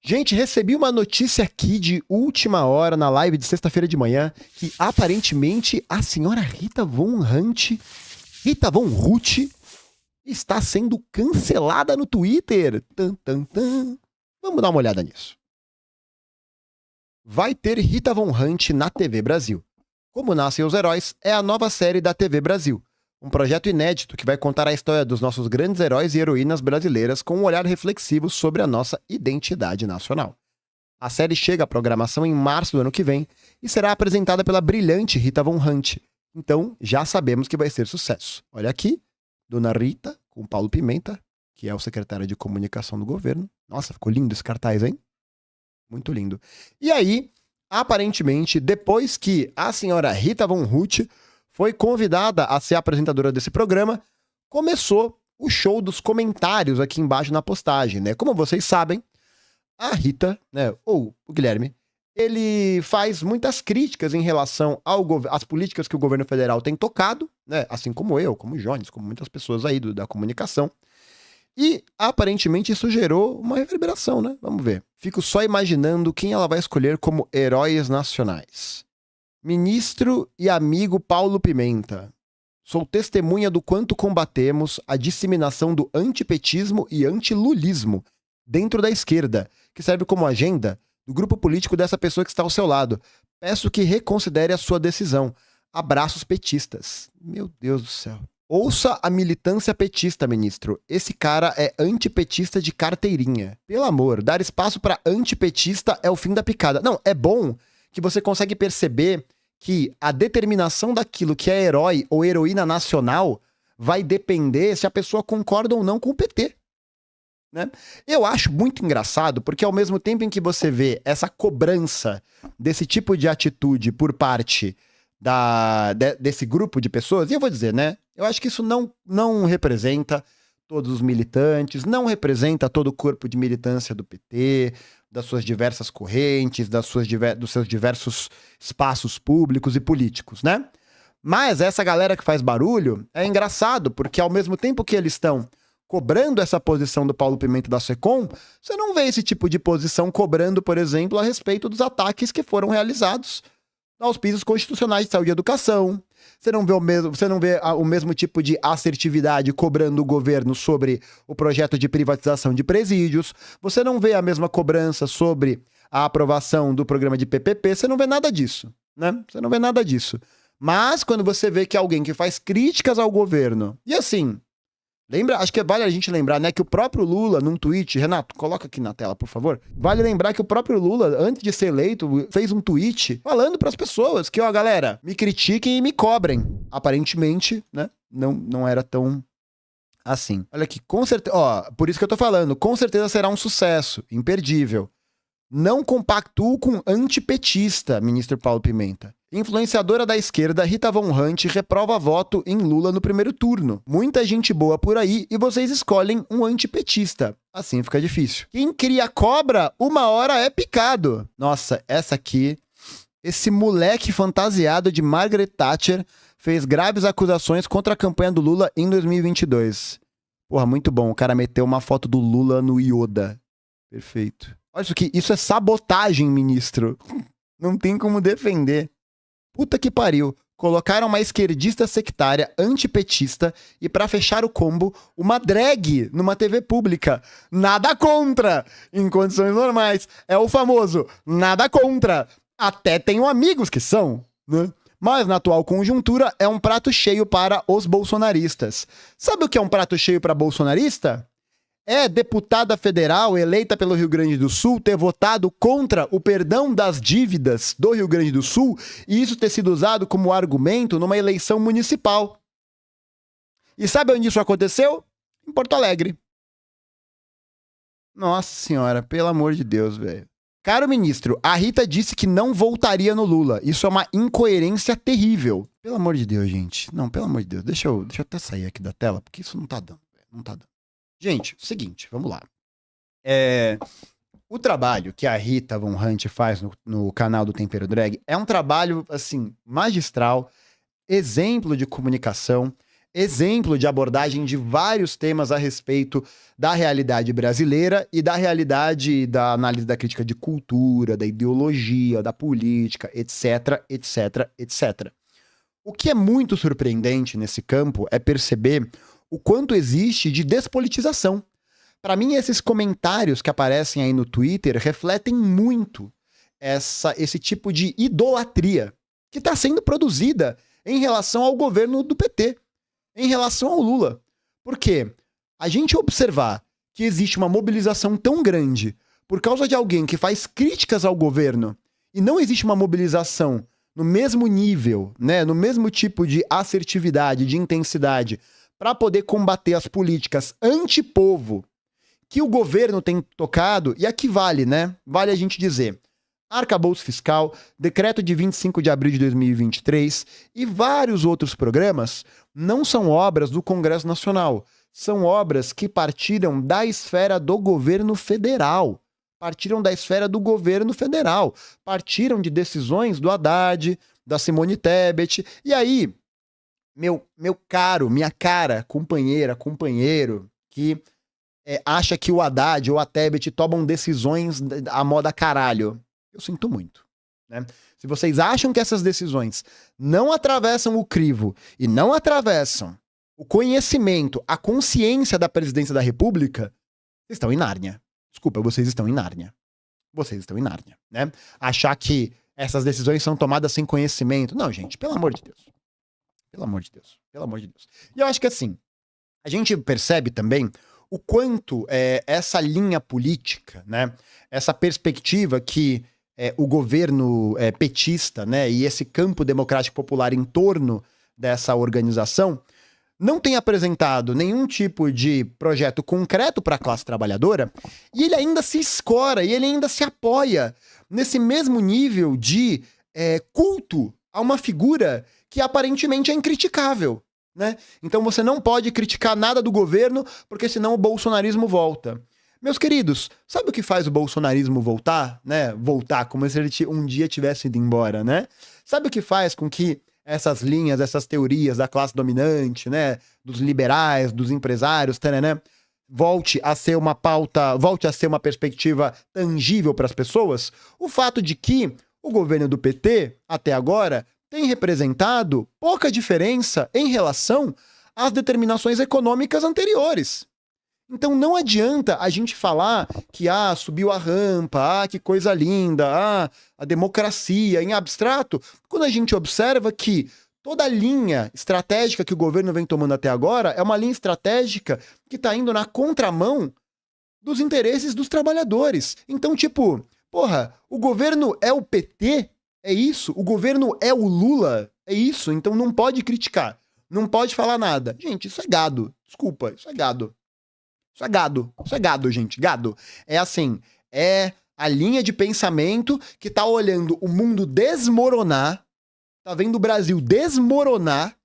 Gente, recebi uma notícia aqui de última hora na live de sexta-feira de manhã que aparentemente a senhora Rita Von Hunt está sendo cancelada no Twitter. Tan, tan, tan. Vamos dar uma olhada nisso. Vai ter Rita Von Hunt na TV Brasil. Como Nascem os Heróis é a nova série da TV Brasil. Um projeto inédito que vai contar a história dos nossos grandes heróis e heroínas brasileiras com um olhar reflexivo sobre a nossa identidade nacional. A série chega à programação em março do ano que vem e será apresentada pela brilhante Rita Von Hunt. Então, já sabemos que vai ser sucesso. Olha aqui, Dona Rita com Paulo Pimenta, que é o secretário de comunicação do governo. Nossa, ficou lindo esse cartaz, hein? Muito lindo. E aí, aparentemente, depois que a senhora Rita Von Hunt foi convidada a ser apresentadora desse programa, começou o show dos comentários aqui embaixo na postagem, né? Como vocês sabem, a Rita, né, ou o Guilherme, ele faz muitas críticas em relação às políticas que o governo federal tem tocado, né? Assim como eu, como o Jones, como muitas pessoas aí da comunicação. E, aparentemente, isso gerou uma reverberação, né? Vamos ver. Fico só imaginando quem ela vai escolher como heróis nacionais. Ministro e amigo Paulo Pimenta. Sou testemunha do quanto combatemos a disseminação do antipetismo e antilulismo dentro da esquerda, que serve como agenda do grupo político dessa pessoa que está ao seu lado. Peço que reconsidere a sua decisão. Abraços petistas. Meu Deus do céu. Ouça a militância petista, ministro. Esse cara é antipetista de carteirinha. Pelo amor, dar espaço para antipetista é o fim da picada. Não, é bom que você consegue perceber que a determinação daquilo que é herói ou heroína nacional vai depender se a pessoa concorda ou não com o PT. Né? Eu acho muito engraçado, porque ao mesmo tempo em que você vê essa cobrança desse tipo de atitude por parte desse grupo de pessoas, e eu vou dizer, né? Eu acho que isso não representa todos os militantes, não representa todo o corpo de militância do PT, das suas diversas correntes, dos seus diversos espaços públicos e políticos, né? Mas essa galera que faz barulho é engraçado, porque ao mesmo tempo que eles estão cobrando essa posição do Paulo Pimenta da SECOM, você não vê esse tipo de posição cobrando, por exemplo, a respeito dos ataques que foram realizados aos pisos constitucionais de saúde e educação. Você não vê o mesmo tipo de assertividade cobrando o governo sobre o projeto de privatização de presídios. Você não vê a mesma cobrança sobre a aprovação do programa de PPP. Você não vê nada disso, né? Você não vê nada disso. Mas quando você vê que alguém que faz críticas ao governo... E assim, acho que vale a gente lembrar, né, que o próprio Lula, num tweet... Renato, coloca aqui na tela, por favor. Vale lembrar que o próprio Lula, antes de ser eleito, fez um tweet falando pras pessoas que, ó, galera, me critiquem e me cobrem. Aparentemente, né, não era tão assim. Olha aqui, com certeza... Ó, por isso que eu tô falando, com certeza será um sucesso, imperdível. Não compactuo com antipetista, ministro Paulo Pimenta. Influenciadora da esquerda, Rita Von Hunt reprova voto em Lula no primeiro turno. Muita gente boa por aí e vocês escolhem um antipetista. Assim fica difícil. Quem cria cobra, uma hora é picado. Nossa, essa aqui... Esse moleque fantasiado de Margaret Thatcher fez graves acusações contra a campanha do Lula em 2022. Porra, muito bom. O cara meteu uma foto do Lula no Yoda. Perfeito. Olha isso aqui. Isso é sabotagem, ministro. Não tem como defender. Puta que pariu. Colocaram uma esquerdista sectária antipetista e, pra fechar o combo, uma drag numa TV pública. Nada contra! Em condições normais. É o famoso nada contra. Até tenho amigos que são, né? Mas na atual conjuntura é um prato cheio para os bolsonaristas. Sabe o que é um prato cheio para bolsonarista? É deputada federal eleita pelo Rio Grande do Sul ter votado contra o perdão das dívidas do Rio Grande do Sul e isso ter sido usado como argumento numa eleição municipal. E sabe onde isso aconteceu? Em Porto Alegre. Nossa senhora, pelo amor de Deus, velho. Caro ministro, a Rita disse que não voltaria no Lula. Isso é uma incoerência terrível. Pelo amor de Deus, gente. Não, pelo amor de Deus. Deixa eu até sair aqui da tela, porque isso não tá dando. Não tá dando. Gente, seguinte, vamos lá. O trabalho que a Rita Von Hunt faz no canal do Tempero Drag é um trabalho, assim, magistral, exemplo de comunicação. exemplo de abordagem de vários temas a respeito da realidade brasileira e da realidade da análise da crítica de cultura, da ideologia, da política, etc, etc, etc. O que é muito surpreendente nesse campo é perceber o quanto existe de despolitização. Para mim, esses comentários que aparecem aí no Twitter refletem muito esse tipo de idolatria que está sendo produzida em relação ao governo do PT, em relação ao Lula. Porque a gente observar que existe uma mobilização tão grande por causa de alguém que faz críticas ao governo e não existe uma mobilização no mesmo nível, né, no mesmo tipo de assertividade, de intensidade, para poder combater as políticas antipovo que o governo tem tocado, e aqui vale, né? Vale a gente dizer, arcabouço fiscal, decreto de 25 de abril de 2023 e vários outros programas não são obras do Congresso Nacional, são obras que partiram da esfera do governo federal. Partiram da esfera do governo federal, partiram de decisões do Haddad, da Simone Tebet, e aí, meu caro, minha cara, companheira, companheiro, que acha que o Haddad ou a Tebet tomam decisões à moda caralho, eu sinto muito, né? Se vocês acham que essas decisões não atravessam o crivo e não atravessam o conhecimento, a consciência da presidência da República, vocês estão em Nárnia. Desculpa, vocês estão em Nárnia. Vocês estão em Nárnia, né? Achar que essas decisões são tomadas sem conhecimento. Não, gente, pelo amor de Deus. Pelo amor de Deus. Pelo amor de Deus. E eu acho que assim, a gente percebe também o quanto essa linha política, né? Essa perspectiva que o governo petista, né? E esse campo democrático popular em torno dessa organização não tem apresentado nenhum tipo de projeto concreto para a classe trabalhadora, e ele ainda se escora, e ele ainda se apoia nesse mesmo nível de culto a uma figura que aparentemente é incriticável, né? Então você não pode criticar nada do governo, porque senão o bolsonarismo volta. Meus queridos, sabe o que faz o bolsonarismo voltar, né? Voltar como se ele um dia tivesse ido embora, né? Sabe o que faz com que essas linhas, essas teorias da classe dominante, né, dos liberais, dos empresários, né, volte a ser uma pauta, volte a ser uma perspectiva tangível para as pessoas? O fato de que o governo do PT, até agora, tem representado pouca diferença em relação às determinações econômicas anteriores. Então não adianta a gente falar que subiu a rampa, que coisa linda, a democracia em abstrato, quando a gente observa que toda a linha estratégica que o governo vem tomando até agora é uma linha estratégica que está indo na contramão dos interesses dos trabalhadores. Então, tipo, porra, o governo é o PT? É isso? O governo é o Lula? É isso? Então não pode criticar, não pode falar nada. Gente, isso é gado. Desculpa, isso é gado. Isso é gado, gente, gado. É assim, é a linha de pensamento que tá olhando o mundo desmoronar, tá vendo o Brasil desmoronar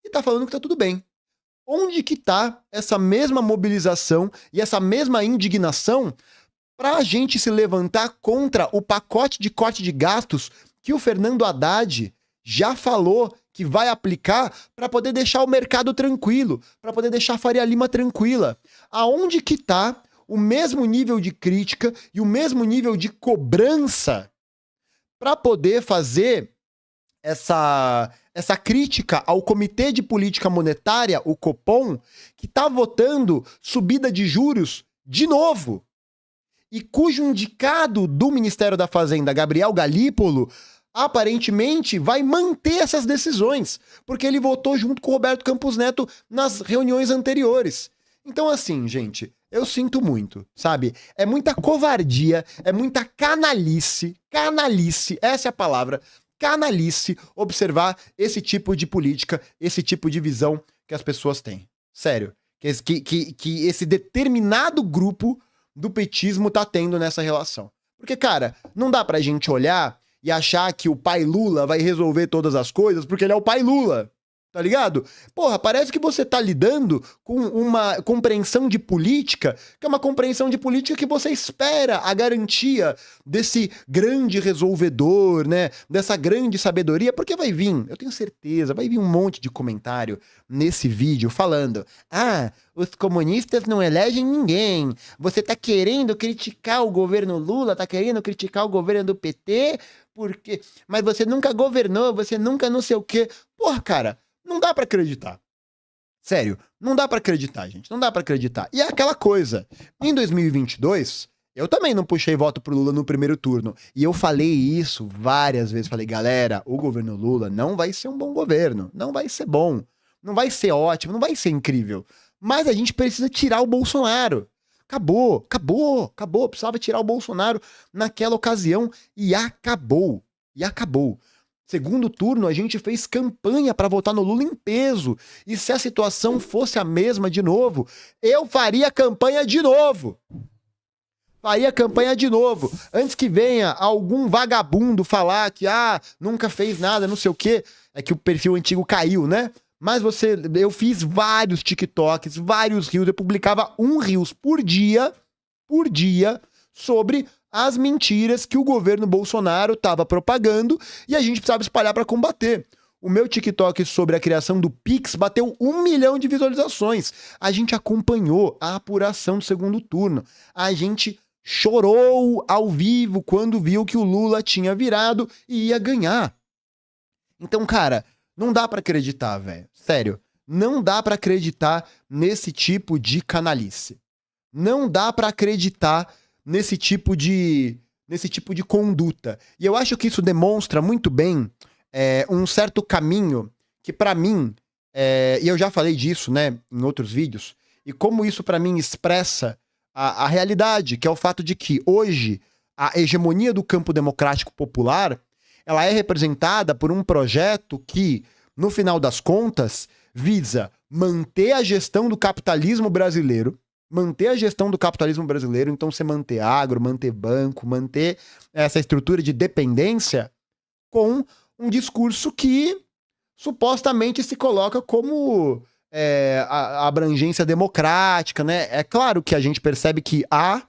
e tá falando que tá tudo bem. Onde que tá essa mesma mobilização e essa mesma indignação pra gente se levantar contra o pacote de corte de gastos que o Fernando Haddad já falou que vai aplicar para poder deixar o mercado tranquilo, para poder deixar a Faria Lima tranquila? Aonde que tá o mesmo nível de crítica e o mesmo nível de cobrança para poder fazer essa crítica ao Comitê de Política Monetária, o Copom, que tá votando subida de juros de novo, e cujo indicado do Ministério da Fazenda, Gabriel Galípolo, aparentemente vai manter essas decisões, porque ele votou junto com o Roberto Campos Neto nas reuniões anteriores. Então, assim, gente, eu sinto muito, sabe? É muita covardia, é muita canalice, essa é a palavra, canalice, observar esse tipo de política, esse tipo de visão que as pessoas têm. Sério, que esse determinado grupo do petismo tá tendo nessa relação. Porque, cara, não dá pra gente olhar e achar que o pai Lula vai resolver todas as coisas porque ele é o pai Lula. Tá ligado? Porra, parece que você tá lidando com uma compreensão de política, que é uma compreensão de política que você espera a garantia desse grande resolvedor, né? Dessa grande sabedoria, porque vai vir, eu tenho certeza, vai vir um monte de comentário nesse vídeo falando: ah, os comunistas não elegem ninguém, você tá querendo criticar o governo Lula, tá querendo criticar o governo do PT, porque... mas você nunca governou, você nunca não sei o quê. Porra, cara, não dá pra acreditar. Sério, não dá pra acreditar, gente. Não dá pra acreditar. E é aquela coisa. Em 2022, eu também não puxei voto pro Lula no primeiro turno. E eu falei isso várias vezes. Falei, galera, o governo Lula não vai ser um bom governo. Não vai ser bom. Não vai ser ótimo. Não vai ser incrível. Mas a gente precisa tirar o Bolsonaro. Acabou, acabou, acabou. Precisava tirar o Bolsonaro naquela ocasião. E acabou. E acabou. Segundo turno, a gente fez campanha para votar no Lula em peso. E se a situação fosse a mesma de novo, eu faria campanha de novo. Faria campanha de novo. Antes que venha algum vagabundo falar que, nunca fez nada, não sei o quê. É que o perfil antigo caiu, né? Mas eu fiz vários TikToks, vários Reels. Eu publicava um Reels por dia, sobre as mentiras que o governo Bolsonaro estava propagando e a gente precisava espalhar para combater. O meu TikTok sobre a criação do Pix bateu 1 milhão de visualizações. A gente acompanhou a apuração do segundo turno. A gente chorou ao vivo quando viu que o Lula tinha virado e ia ganhar. Então, cara, não dá para acreditar, velho. Sério, não dá para acreditar nesse tipo de canalice. Não dá para acreditar nesse tipo de conduta. E eu acho que isso demonstra muito bem um certo caminho que, pra mim, e eu já falei disso, né, em outros vídeos, e como isso, pra mim, expressa a realidade, que é o fato de que, hoje, a hegemonia do campo democrático popular, ela é representada por um projeto que, no final das contas, visa manter a gestão do capitalismo brasileiro, então você manter agro, manter banco, manter essa estrutura de dependência com um discurso que supostamente se coloca como a abrangência democrática, né? É claro que a gente percebe que há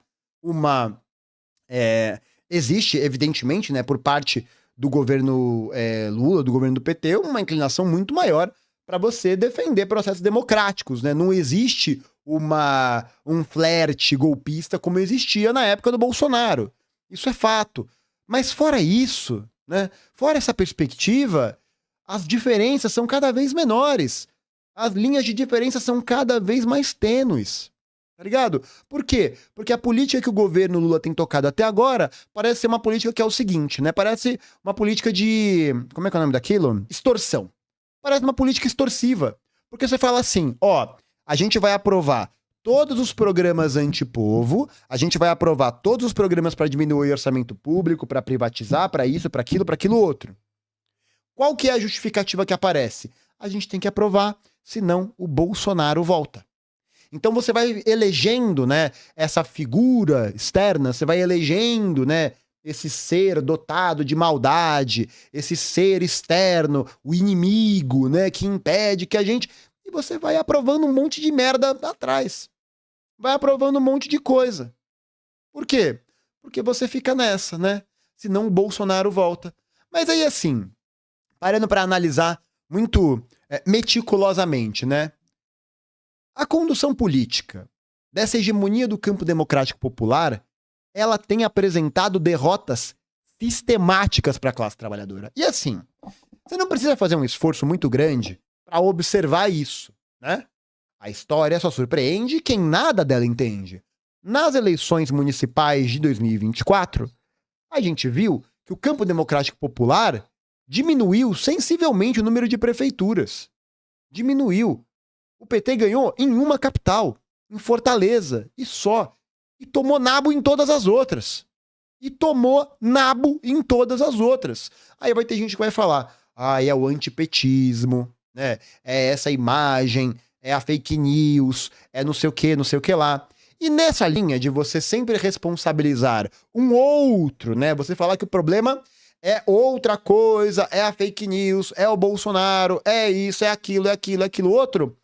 existe, evidentemente, né, por parte do governo Lula, do governo do PT, uma inclinação muito maior para você defender processos democráticos, né? Não existe um flerte golpista como existia na época do Bolsonaro. Isso é fato. Mas fora isso, né? Fora essa perspectiva, as diferenças são cada vez menores. As linhas de diferença são cada vez mais tênues. Tá ligado? Por quê? Porque a política que o governo Lula tem tocado até agora parece ser uma política que é o seguinte, né? Parece uma política de... como é que é o nome daquilo? Extorsão. Parece uma política extorsiva. Porque você fala assim, a gente vai aprovar todos os programas antipovo, a gente vai aprovar todos os programas para diminuir o orçamento público, para privatizar, para isso, para aquilo outro. Qual que é a justificativa que aparece? A gente tem que aprovar, senão o Bolsonaro volta. Então você vai elegendo, né, essa figura externa, você vai elegendo, né, esse ser dotado de maldade, esse ser externo, o inimigo, né, que impede que a gente... E você vai aprovando um monte de merda atrás. Vai aprovando um monte de coisa. Por quê? Porque você fica nessa, né? Senão o Bolsonaro volta. Mas aí, assim, parando para analisar muito meticulosamente, né? A condução política dessa hegemonia do campo democrático popular, ela tem apresentado derrotas sistemáticas para a classe trabalhadora. E assim, você não precisa fazer um esforço muito grande para observar isso, né? A história só surpreende quem nada dela entende. Nas eleições municipais de 2024, a gente viu que o campo democrático popular diminuiu sensivelmente o número de prefeituras. Diminuiu. O PT ganhou em uma capital, em Fortaleza, e só. E tomou nabo em todas as outras. Aí vai ter gente que vai falar, é o antipetismo, né? É essa imagem, é a fake news, é não sei o que lá. E nessa linha de você sempre responsabilizar um outro, né? Você falar que o problema é outra coisa, é a fake news, é o Bolsonaro, é isso, é aquilo, é aquilo, é aquilo outro,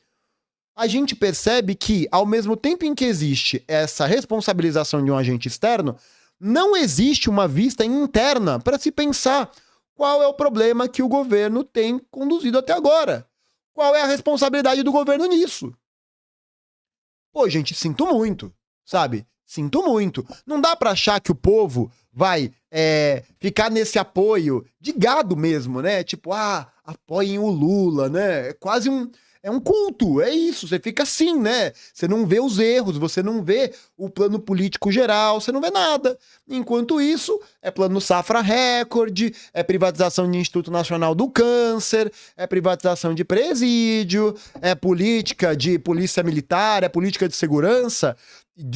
a gente percebe que, ao mesmo tempo em que existe essa responsabilização de um agente externo, não existe uma vista interna para se pensar qual é o problema que o governo tem conduzido até agora. Qual é a responsabilidade do governo nisso? Pô, gente, sinto muito, sabe? Sinto muito. Não dá pra achar que o povo vai ficar nesse apoio de gado mesmo, né? Tipo, apoiem o Lula, né? É quase um... É um culto, é isso, você fica assim, né? Você não vê os erros, você não vê o plano político geral, você não vê nada. Enquanto isso, é plano safra recorde, é privatização de Instituto Nacional do Câncer, é privatização de presídio, é política de polícia militar, é política de segurança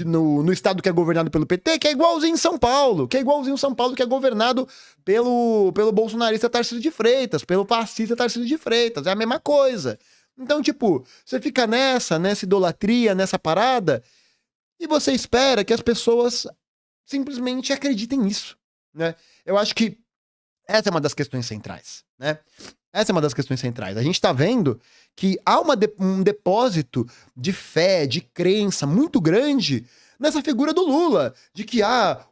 no estado que é governado pelo PT, que é igualzinho em São Paulo, que é governado pelo bolsonarista Tarcísio de Freitas, pelo fascista Tarcísio de Freitas, é a mesma coisa. Então, tipo, você fica nessa idolatria, nessa parada, e você espera que as pessoas simplesmente acreditem nisso, né? Eu acho que essa é uma das questões centrais, né? Essa é uma das questões centrais. A gente tá vendo que há um depósito de fé, de crença muito grande nessa figura do Lula, de que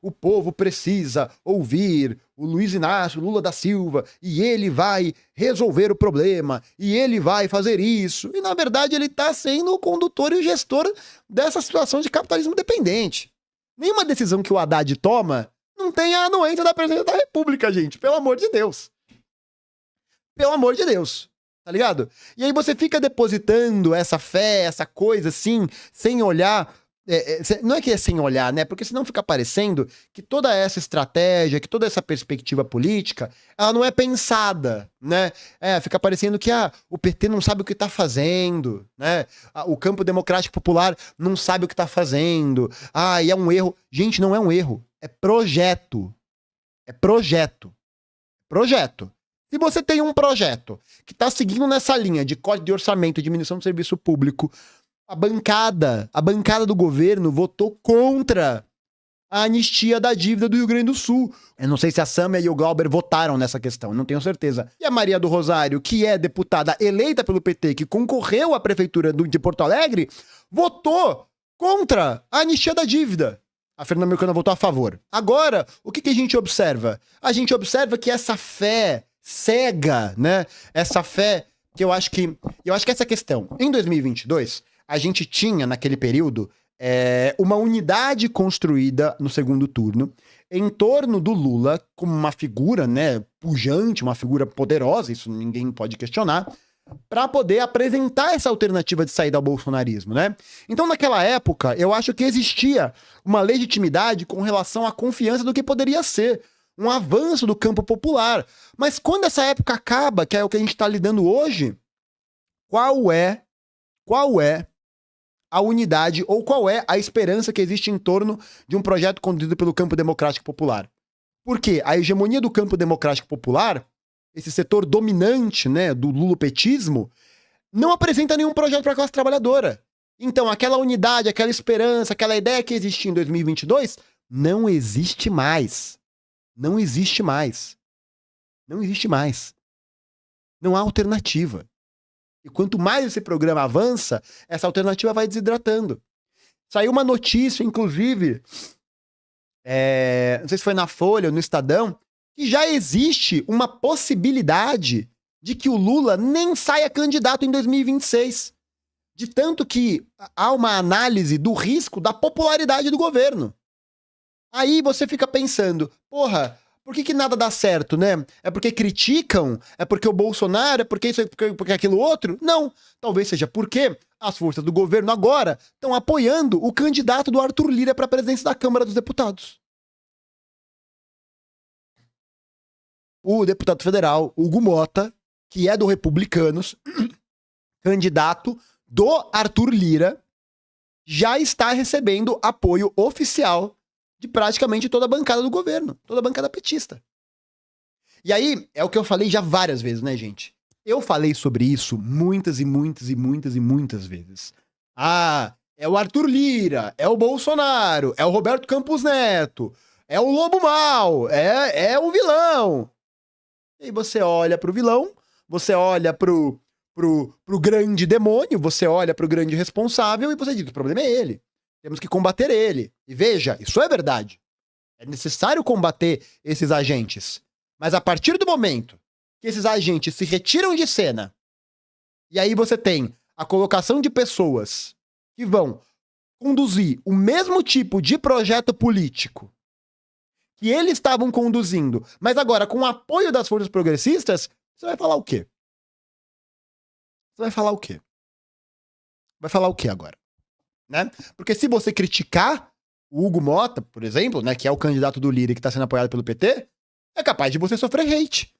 o povo precisa ouvir o Luiz Inácio Lula da Silva e ele vai resolver o problema e ele vai fazer isso. E na verdade ele tá sendo o condutor e o gestor dessa situação de capitalismo dependente. Nenhuma decisão que o Haddad toma não tem a anuência da presidência da República, gente, pelo amor de Deus. Pelo amor de Deus, tá ligado? E aí você fica depositando essa fé, essa coisa assim, sem olhar. Não é que é sem olhar, né? Porque senão fica parecendo que toda essa estratégia, que toda essa perspectiva política, ela não é pensada, né? Fica parecendo que o PT não sabe o que tá fazendo, né? O campo democrático popular não sabe o que tá fazendo. E é um erro. Gente, não é um erro. É projeto. É projeto. Projeto. Se você tem um projeto que tá seguindo nessa linha de código de orçamento e diminuição do serviço público, a bancada do governo votou contra a anistia da dívida do Rio Grande do Sul. Eu não sei se a Sâmia e o Glauber votaram nessa questão, não tenho certeza. E a Maria do Rosário, que é deputada eleita pelo PT, que concorreu à prefeitura de Porto Alegre, votou contra a anistia da dívida. A Fernanda Melcona votou a favor. Agora, o que a gente observa? A gente observa que essa fé cega, né? Essa fé que eu acho que essa questão. Em 2022, a gente tinha, naquele período, uma unidade construída no segundo turno em torno do Lula como uma figura, né, pujante, uma figura poderosa, isso ninguém pode questionar, para poder apresentar essa alternativa de saída ao bolsonarismo, né? Então, naquela época, eu acho que existia uma legitimidade com relação à confiança do que poderia ser um avanço do campo popular. Mas quando essa época acaba, que é o que a gente está lidando hoje, qual é a unidade ou qual é a esperança que existe em torno de um projeto conduzido pelo campo democrático popular? Porque a hegemonia do campo democrático popular, esse setor dominante, né, do lulopetismo, não apresenta nenhum projeto para a classe trabalhadora. Então, aquela unidade, aquela esperança, aquela ideia que existia em 2022, não existe mais. Não existe mais. Não existe mais. Não há alternativa. E quanto mais esse programa avança, essa alternativa vai desidratando. Saiu uma notícia, inclusive, não sei se foi na Folha ou no Estadão, que já existe uma possibilidade de que o Lula nem saia candidato em 2026. De tanto que há uma análise do risco da popularidade do governo. Aí você fica pensando, porra, por que nada dá certo, né? É porque criticam? É porque o Bolsonaro? É porque isso? Porque aquilo outro? Não. Talvez seja porque as forças do governo agora estão apoiando o candidato do Arthur Lira para a presidência da Câmara dos Deputados. O deputado federal Hugo Mota, que é do Republicanos, candidato do Arthur Lira, já está recebendo apoio oficial de praticamente toda a bancada do governo, toda a bancada petista. E aí, é o que eu falei já várias vezes, né, gente? Eu falei sobre isso muitas e muitas e muitas e muitas vezes. É o Arthur Lira, é o Bolsonaro, é o Roberto Campos Neto, é o Lobo Mau, é o vilão. E aí você olha pro vilão, você olha pro grande demônio, você olha pro grande responsável e você diz, o problema é ele. Temos que combater ele. E veja, isso é verdade. É necessário combater esses agentes. Mas a partir do momento que esses agentes se retiram de cena, e aí você tem a colocação de pessoas que vão conduzir o mesmo tipo de projeto político que eles estavam conduzindo, mas agora com o apoio das forças progressistas, você vai falar o quê? Você vai falar o quê? Vai falar o quê agora? Né? Porque se você criticar o Hugo Mota, por exemplo, né, que é o candidato do líder que está sendo apoiado pelo PT, é capaz de você sofrer hate.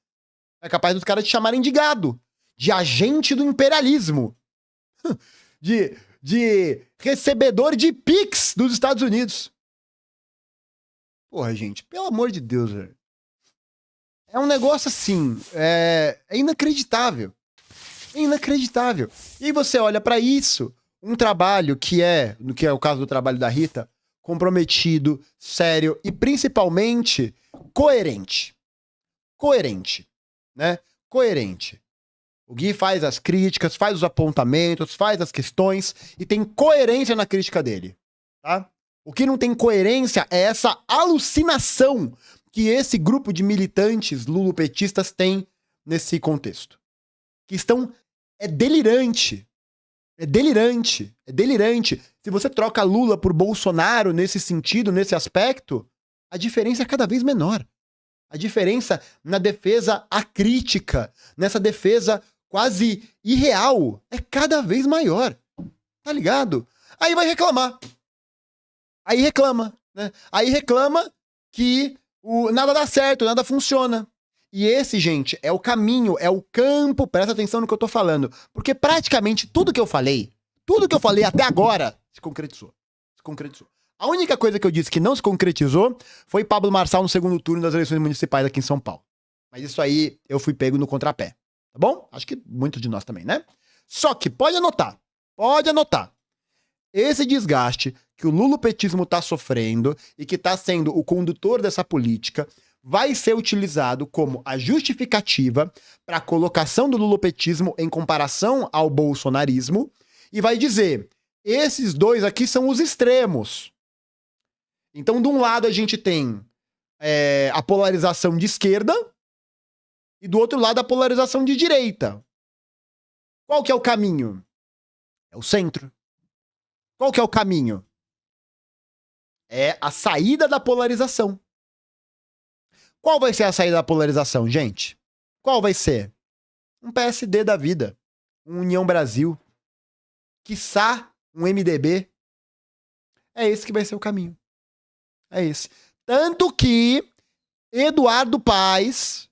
É capaz dos caras te chamarem de gado, de agente do imperialismo, de recebedor de Pix dos Estados Unidos. Porra, gente, pelo amor de Deus, velho. É um negócio assim, é inacreditável. É inacreditável. E aí você olha pra isso, um trabalho que é o caso do trabalho da Rita, comprometido, sério e principalmente coerente. Coerente, né? Coerente. O Gui faz as críticas, faz os apontamentos, faz as questões e tem coerência na crítica dele, tá? O que não tem coerência é essa alucinação que esse grupo de militantes lulopetistas tem nesse contexto. Que estão... É delirante. É delirante. É delirante. Se você troca Lula por Bolsonaro nesse sentido, nesse aspecto, a diferença é cada vez menor. A diferença na defesa acrítica, nessa defesa quase irreal, é cada vez maior. Tá ligado? Aí vai reclamar. Aí reclama, né? Aí reclama que nada dá certo, nada funciona. E esse, gente, é o caminho, é o campo, presta atenção no que eu tô falando. Porque praticamente tudo que eu falei até agora, se concretizou. Se concretizou. A única coisa que eu disse que não se concretizou foi Pablo Marçal no segundo turno das eleições municipais aqui em São Paulo. Mas isso aí eu fui pego no contrapé, tá bom? Acho que muitos de nós também, né? Só que pode anotar. Esse desgaste que o lulopetismo tá sofrendo e que tá sendo o condutor dessa política vai ser utilizado como a justificativa para a colocação do lulopetismo em comparação ao bolsonarismo e vai dizer, esses dois aqui são os extremos. Então, de um lado a gente tem a polarização de esquerda e do outro lado a polarização de direita. Qual que é o caminho? É o centro. Qual que é o caminho? É a saída da polarização. Qual vai ser a saída da polarização, gente? Qual vai ser? Um PSD da vida. Um União Brasil. Quiçá um MDB. É esse que vai ser o caminho. É esse. Tanto que Eduardo Paes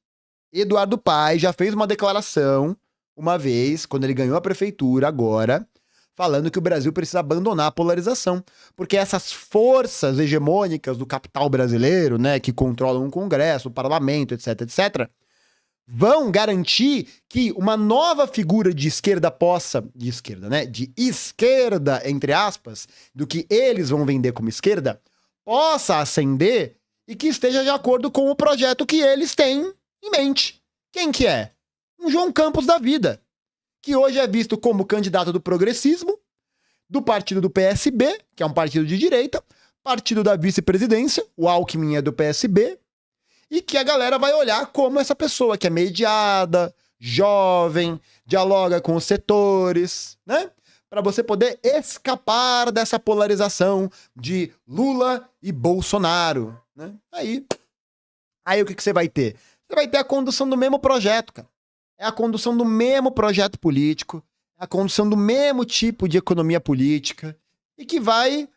já fez uma declaração uma vez, quando ele ganhou a prefeitura, agora, falando que o Brasil precisa abandonar a polarização. Porque essas forças hegemônicas do capital brasileiro, né, que controlam o Congresso, o Parlamento, etc, etc, vão garantir que uma nova figura de esquerda de esquerda, entre aspas, do que eles vão vender como esquerda, possa ascender e que esteja de acordo com o projeto que eles têm em mente. Quem que é? Um João Campos da vida, que hoje é visto como candidato do progressismo, do partido do PSB, que é um partido de direita, partido da vice-presidência, o Alckmin é do PSB, e que a galera vai olhar como essa pessoa que é mediada, jovem, dialoga com os setores, né? Para você poder escapar dessa polarização de Lula e Bolsonaro, né? Aí o que você vai ter? Você vai ter a condução do mesmo projeto, cara. É a condução do mesmo projeto político, é a condução do mesmo tipo de economia política, e que vai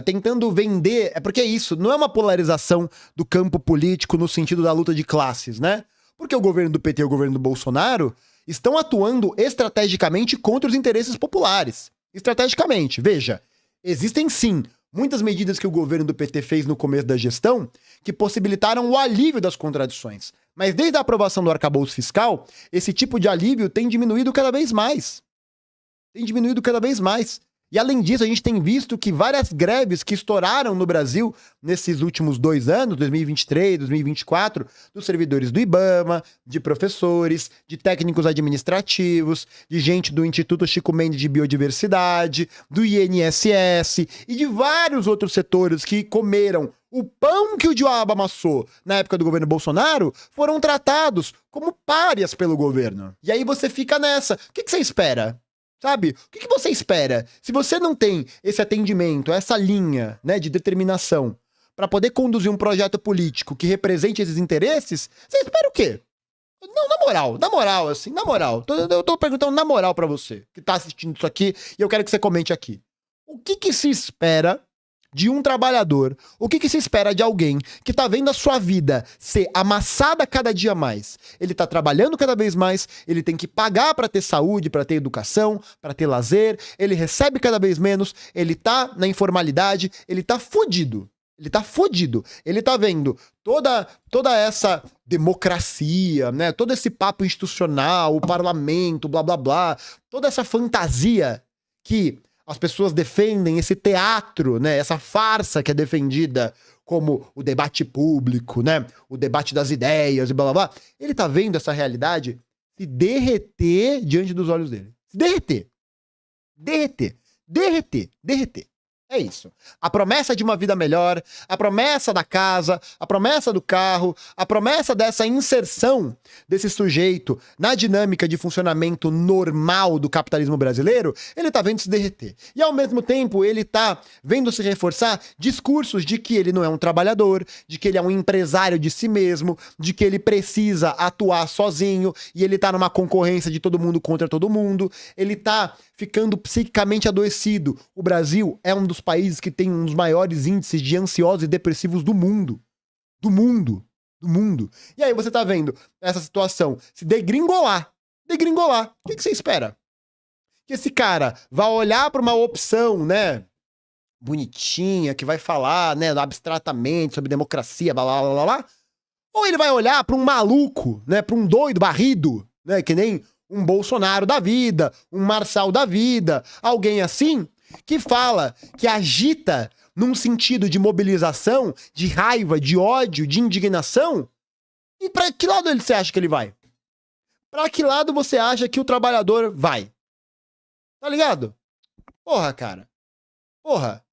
tentando vender, porque é isso, não é uma polarização do campo político no sentido da luta de classes, né? Porque o governo do PT e o governo do Bolsonaro estão atuando estrategicamente contra os interesses populares. Estrategicamente, veja, existem sim muitas medidas que o governo do PT fez no começo da gestão que possibilitaram o alívio das contradições. Mas desde a aprovação do arcabouço fiscal, esse tipo de alívio tem diminuído cada vez mais. E além disso, a gente tem visto que várias greves que estouraram no Brasil nesses últimos 2 anos, 2023, 2024, dos servidores do IBAMA, de professores, de técnicos administrativos, de gente do Instituto Chico Mendes de Biodiversidade, do INSS e de vários outros setores que comeram o pão que o diabo amassou na época do governo Bolsonaro, foram tratados como párias pelo governo. E aí você fica nessa. O que você espera? Sabe? O que você espera? Se você não tem esse atendimento, essa linha, né, de determinação para poder conduzir um projeto político que represente esses interesses, você espera o quê? Não, na moral, assim, na moral. Eu tô perguntando na moral pra você que tá assistindo isso aqui e eu quero que você comente aqui. O que se espera de um trabalhador? O que se espera de alguém que tá vendo a sua vida ser amassada cada dia mais? Ele tá trabalhando cada vez mais, ele tem que pagar pra ter saúde, pra ter educação, pra ter lazer, ele recebe cada vez menos, ele tá na informalidade, ele tá fudido. Ele tá fodido. Ele tá vendo toda essa democracia, né? Todo esse papo institucional, o parlamento, blá blá blá, toda essa fantasia que as pessoas defendem, esse teatro, né? Essa farsa que é defendida como o debate público, né? O debate das ideias e blá blá blá. Ele tá vendo essa realidade se derreter diante dos olhos dele. Se derreter. Derreter. Derreter. Derreter. É isso. A promessa de uma vida melhor, a promessa da casa, a promessa do carro, a promessa dessa inserção desse sujeito na dinâmica de funcionamento normal do capitalismo brasileiro, ele tá vendo se derreter. E ao mesmo tempo, ele tá vendo se reforçar discursos de que ele não é um trabalhador, de que ele é um empresário de si mesmo, de que ele precisa atuar sozinho e ele tá numa concorrência de todo mundo contra todo mundo. Ele tá ficando psiquicamente adoecido. O Brasil é um dos países que tem um dos maiores índices de ansiosos e depressivos do mundo. Do mundo. Do mundo. E aí você tá vendo essa situação se degringolar. Degringolar. O que você espera? Que esse cara vá olhar para uma opção, né, bonitinha, que vai falar, né, abstratamente sobre democracia, blá, blá, blá, blá, blá, ou ele vai olhar para um maluco, né, para um doido barrido, né, que nem um Bolsonaro da vida, um Marçal da vida, alguém assim, que fala, que agita num sentido de mobilização, de raiva, de ódio, de indignação. E pra que lado você acha que ele vai? Pra que lado você acha que o trabalhador vai? Tá ligado? Porra, cara. Porra.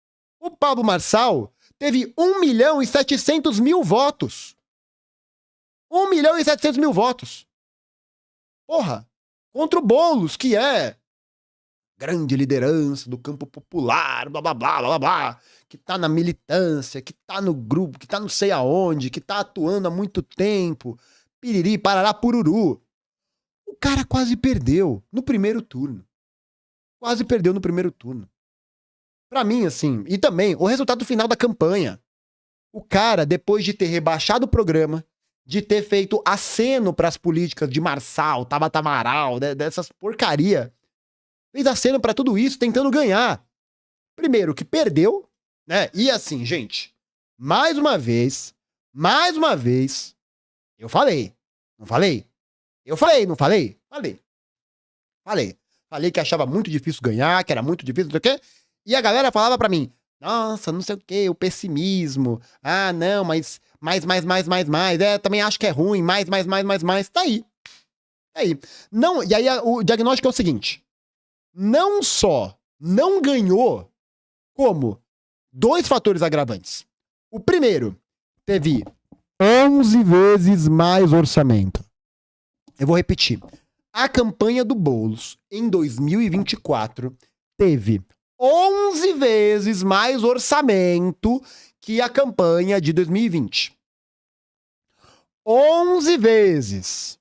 O Pablo Marçal teve 1.700.000 votos. 1.700.000 votos. Porra. Contra o Boulos, que é grande liderança do campo popular, blá, blá, blá, blá, blá, que tá na militância, que tá no grupo, que tá não sei aonde, que tá atuando há muito tempo, piriri, parará, pururu. O cara quase perdeu no primeiro turno. Quase perdeu no primeiro turno. Pra mim, assim, e também o resultado final da campanha. O cara, depois de ter rebaixado o programa, de ter feito aceno pras políticas de Marçal, Tabata Amaral, dessas porcaria, fez aceno pra tudo isso, tentando ganhar. Primeiro, que perdeu, né? E assim, gente, mais uma vez, eu falei, não falei? Eu falei, não falei? Falei que achava muito difícil ganhar, que era muito difícil, não sei o quê, e a galera falava pra mim, nossa, não sei o quê, o pessimismo, ah, não, mas mais, também acho que é ruim, mais, tá aí. Não, e aí o diagnóstico é o seguinte, não só não ganhou, como 2 fatores agravantes. O primeiro, teve 11 vezes mais orçamento. Eu vou repetir. A campanha do Boulos, em 2024, teve 11 vezes mais orçamento que a campanha de 2020. 11 vezes.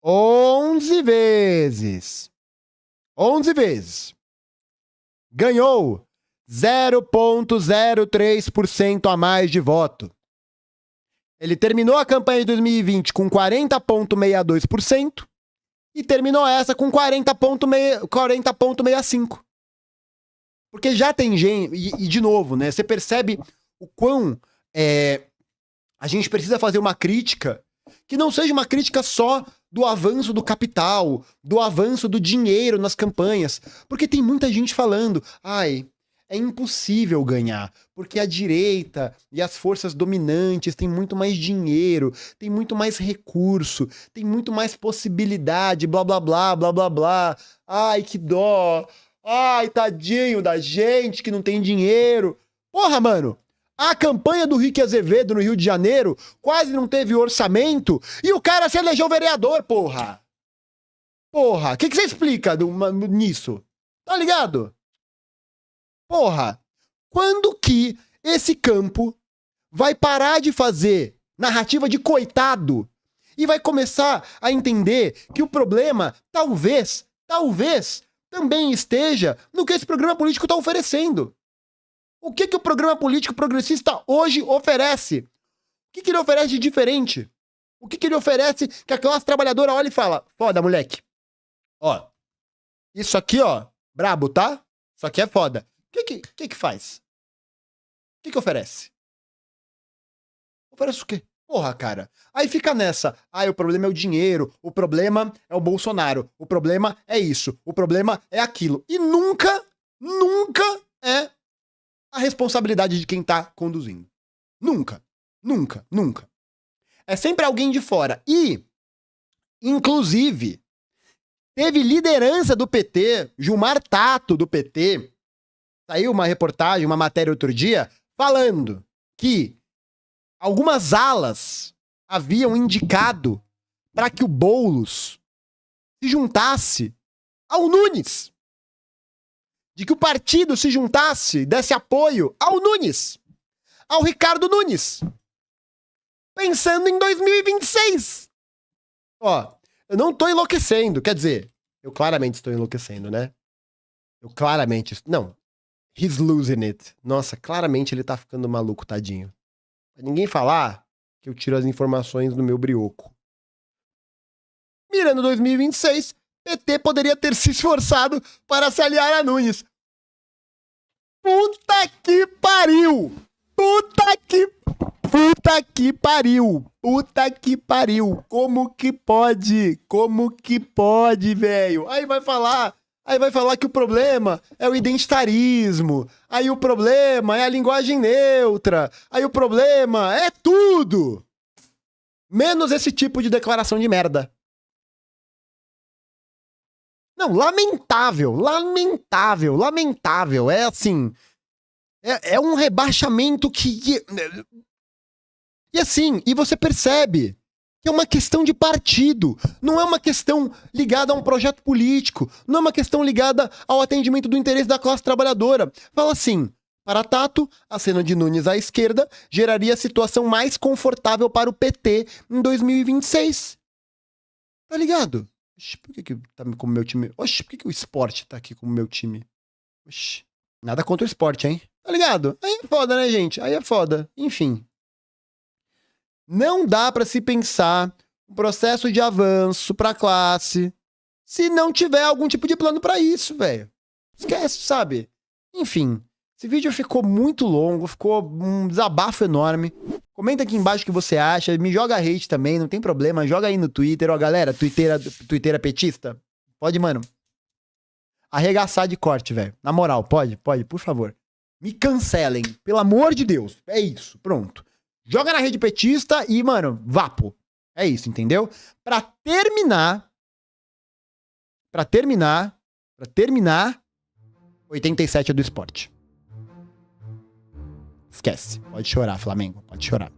11 vezes. 11 vezes. Ganhou 0,03% a mais de voto. Ele terminou a campanha de 2020 com 40,62% e terminou essa com 40,65%. Porque já tem gente, e de novo, né? Você percebe o quão a gente precisa fazer uma crítica que não seja uma crítica só do avanço do capital, do avanço do dinheiro nas campanhas. Porque tem muita gente falando, ai, é impossível ganhar, porque a direita e as forças dominantes têm muito mais dinheiro, tem muito mais recurso, tem muito mais possibilidade, blá blá blá, blá blá blá. Ai, que dó. Ai, tadinho da gente que não tem dinheiro. Porra, mano. A campanha do Rick Azevedo no Rio de Janeiro quase não teve orçamento e o cara se elegeu vereador, porra. Porra, o que você explica nisso? Tá ligado? Porra, quando que esse campo vai parar de fazer narrativa de coitado e vai começar a entender que o problema, talvez, também esteja no que esse programa político tá oferecendo? O que o programa político progressista hoje oferece? O que ele oferece de diferente? O que ele oferece que a classe trabalhadora olha e fala, foda, moleque. Ó, isso aqui, ó, brabo, tá? Isso aqui é foda. O que faz? O que oferece? Oferece o quê? Porra, cara. Aí fica nessa. O problema é o dinheiro. O problema é o Bolsonaro. O problema é isso. O problema é aquilo. E nunca é a responsabilidade de quem tá conduzindo. Nunca. É sempre alguém de fora. E, inclusive, teve liderança do PT, Gilmar Tato do PT, saiu uma reportagem, uma matéria outro dia, falando que algumas alas haviam indicado para que o Boulos se juntasse ao Nunes. De que o partido se juntasse, desse apoio ao Nunes, ao Ricardo Nunes, pensando em 2026. Ó, eu não tô enlouquecendo, quer dizer, eu claramente estou enlouquecendo, né? Não, he's losing it. Nossa, claramente ele tá ficando maluco, tadinho. Pra ninguém falar que eu tiro as informações do meu brioco. Mirando 2026, PT poderia ter se esforçado para se aliar a Nunes. Puta que pariu! Puta que pariu! Como que pode, velho? Aí vai falar que o problema é o identitarismo. Aí o problema é a linguagem neutra. Aí o problema é tudo. Menos esse tipo de declaração de merda. Não, lamentável. É assim... É um rebaixamento que... E assim, e você percebe que é uma questão de partido. Não é uma questão ligada a um projeto político. Não é uma questão ligada ao atendimento do interesse da classe trabalhadora. Fala assim... Para Tato, a cena de Nunes à esquerda geraria a situação mais confortável para o PT em 2026. Tá ligado? Oxi, por que tá como meu time? Oxi, por que o esporte tá aqui como meu time? Oxi, nada contra o esporte, hein? Tá ligado? Aí é foda, né, gente? Aí é foda. Enfim. Não dá pra se pensar um processo de avanço pra classe se não tiver algum tipo de plano pra isso, velho. Esquece, sabe? Enfim. Esse vídeo ficou muito longo, ficou um desabafo enorme. Comenta aqui embaixo o que você acha, me joga hate também, não tem problema, joga aí no Twitter, ó galera, twitteira petista, pode, mano, arregaçar de corte, velho, na moral, pode, por favor, me cancelem, pelo amor de Deus, é isso, pronto, joga na rede petista e, mano, vapo, é isso, entendeu? Pra terminar, 87 é do esporte. Esquece. Pode chorar, Flamengo. Pode chorar.